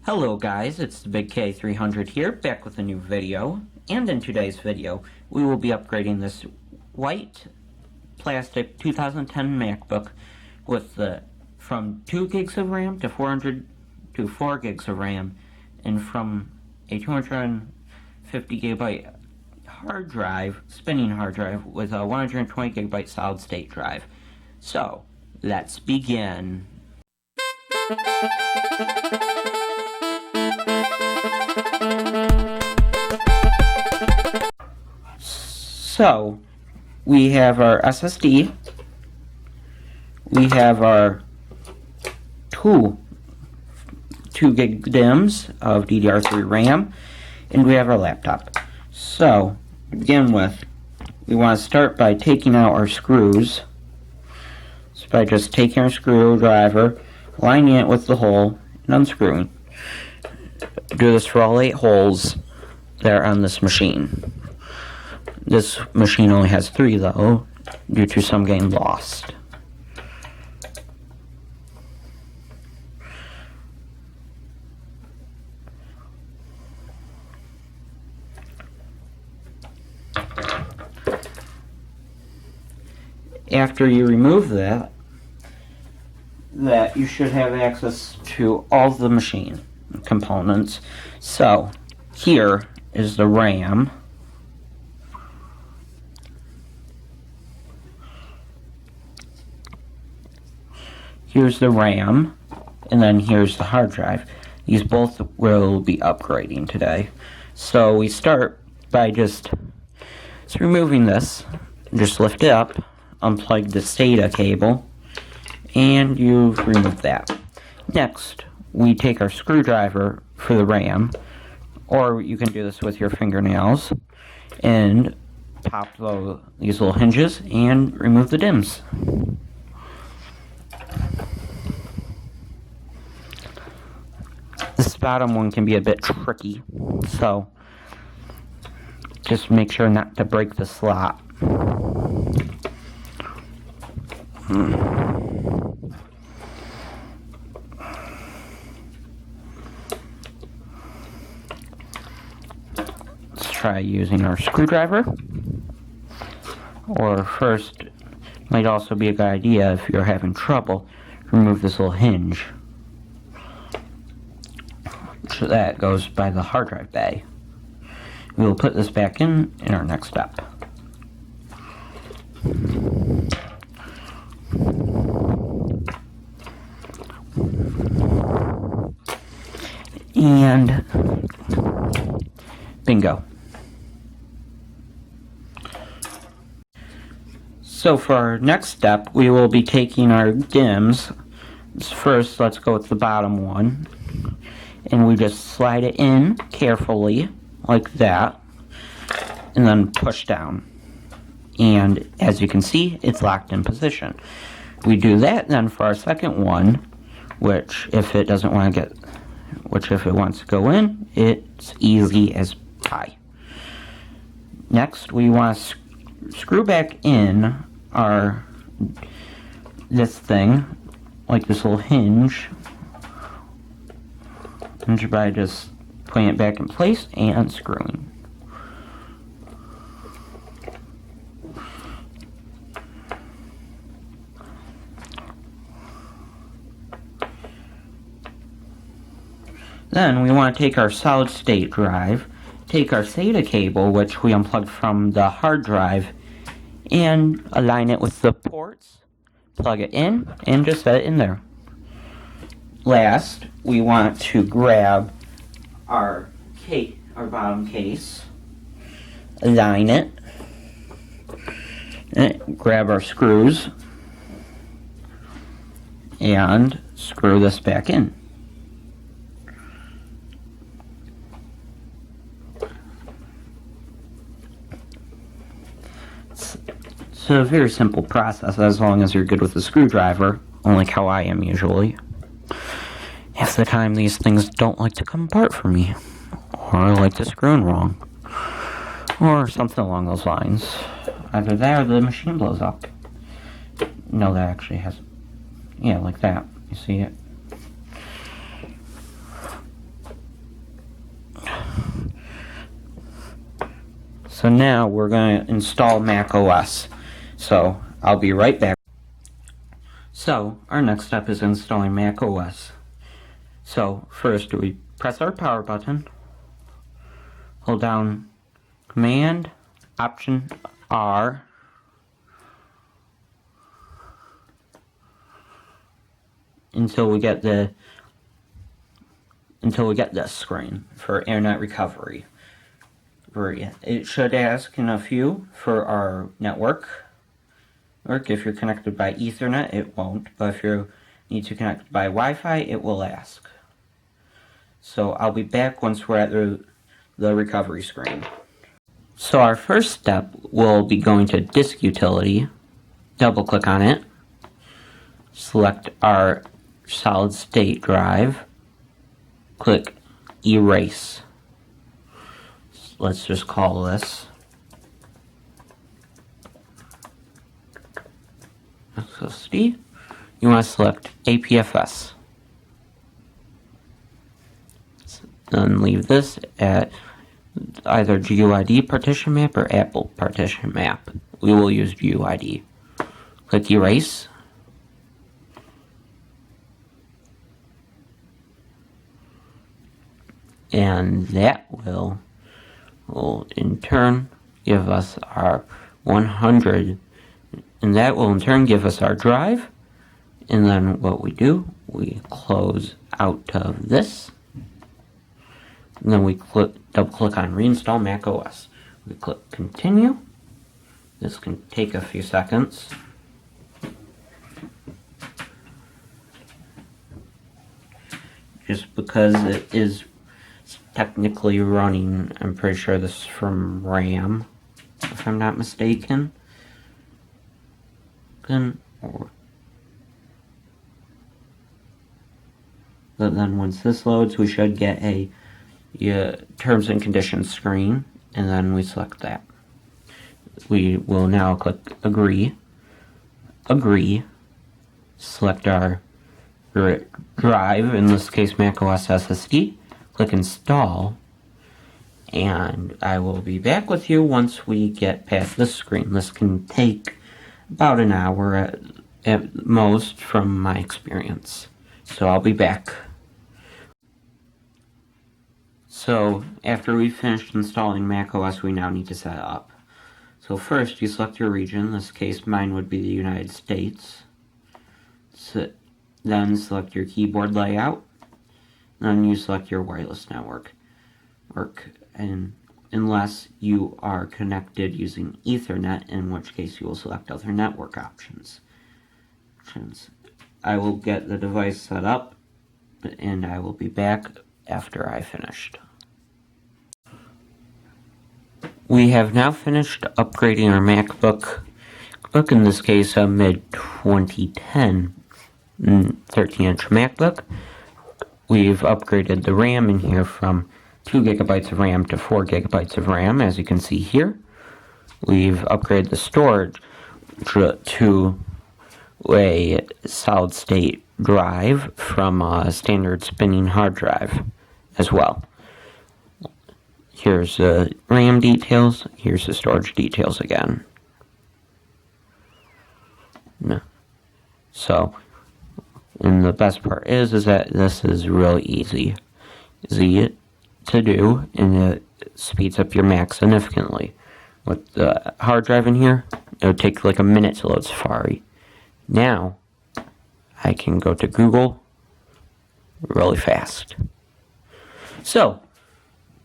Hello guys, it's the Big K300 here, back with a new video, and in today's video, we will be upgrading this white plastic 2010 MacBook with from 2 gigs of RAM to 4 gigs of RAM, and from a 250 gigabyte hard drive, spinning hard drive, with a 120 gigabyte solid state drive. So, let's begin. So, we have our SSD, we have our two gig DIMMs of DDR3 RAM, and we have our laptop. So, to begin with, we want to start by taking out our screws. So by just taking our screwdriver, lining it with the hole, and unscrewing. Do this for all 8 holes that are on this machine. This machine only has 3 though, due to some getting lost. After you remove that you should have access to all the machine components. So, here is the RAM. Here's the RAM, and then here's the hard drive. These both will be upgrading today. So we start by just removing this. Just lift it up, unplug the SATA cable, and you've removed that. Next, we take our screwdriver for the RAM, or you can do this with your fingernails, and pop these little hinges and remove the DIMMs. This bottom one can be a bit tricky, so just make sure not to break the slot. Let's try using our screwdriver. Or first, might also be a good idea if you're having trouble, remove this little hinge. So that goes by the hard drive bay. We will put this back in our next step. And bingo. So for our next step, we will be taking our DIMMs. First, let's go with the bottom one. And we just slide it in carefully, like that, and then push down. And as you can see, it's locked in position. We do that then for our second one, which if it wants to go in, it's easy as pie. Next, we want to screw back in this thing, like this little hinge. And by just putting it back in place and unscrewing. Then we want to take our solid state drive, take our SATA cable, which we unplugged from the hard drive, and align it with the ports, plug it in, and just set it in there. Last, we want to grab our bottom case, align it, and grab our screws, and screw this back in. It's a very simple process as long as you're good with the screwdriver, unlike how I am usually. Half the time these things don't like to come apart for me, or I like to screw in wrong, or something along those lines. Either that or the machine blows up. No, that actually has, yeah, like that. You see it? So now we're going to install macOS. So I'll be right back. So our next step is installing macOS. So first we press our power button, hold down Command, Option R, until we get this screen for internet recovery. It should ask in a few for our network. If you're connected by Ethernet, it won't, but if you need to connect by Wi-Fi, it will ask. So I'll be back once we're at the recovery screen. So our first step will be going to Disk Utility, double click on it, select our solid state drive, click Erase. Let's just call this SSD. You want to select APFS. Then leave this at either GUID partition map or Apple partition map. We will use GUID. Click Erase. And that will in turn give us our 100, and that will in turn give us our drive. And then what we do, we close out of this, and then we double click on Reinstall macOS. We click Continue. This can take a few seconds. Just because it is technically running, I'm pretty sure this is from RAM, if I'm not mistaken. But then once this loads, we should get a terms and conditions screen, and then we select that. We will now click Agree, select our drive, in this case macOS SSD, click Install, and I will be back with you once we get past this screen. This can take about an hour at most from my experience. So I'll be back. So after we've finished installing macOS, we now need to set it up. So first you select your region. In this case mine would be the United States. Then select your keyboard layout. Then you select your wireless network. And unless you are connected using Ethernet, in which case you will select other network options. I will get the device set up, and I will be back after I finished. We have now finished upgrading our MacBook. In this case, a mid-2010 13-inch MacBook. We've upgraded the RAM in here from 2 gigabytes of RAM to 4 gigabytes of RAM, as you can see here. We've upgraded the storage to a solid-state drive from a standard spinning hard drive as well. Here's the RAM details, here's the storage details again. So, and the best part is that this is really easy to do, and it speeds up your Mac significantly. With the hard drive in here, it would take like a minute to load Safari. Now, I can go to Google really fast. So,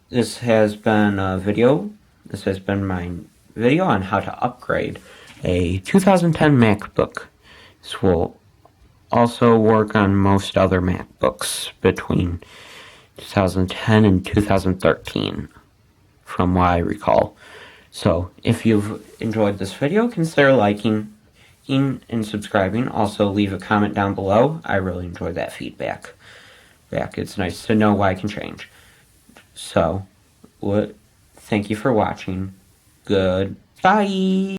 this has been my video on how to upgrade a 2010 MacBook. This will also work on most other MacBooks between 2010 and 2013, from what I recall. So, if you've enjoyed this video, consider liking and subscribing. Also, leave a comment down below. I really enjoy that feedback. It's nice to know what I can change. So, thank you for watching. Goodbye.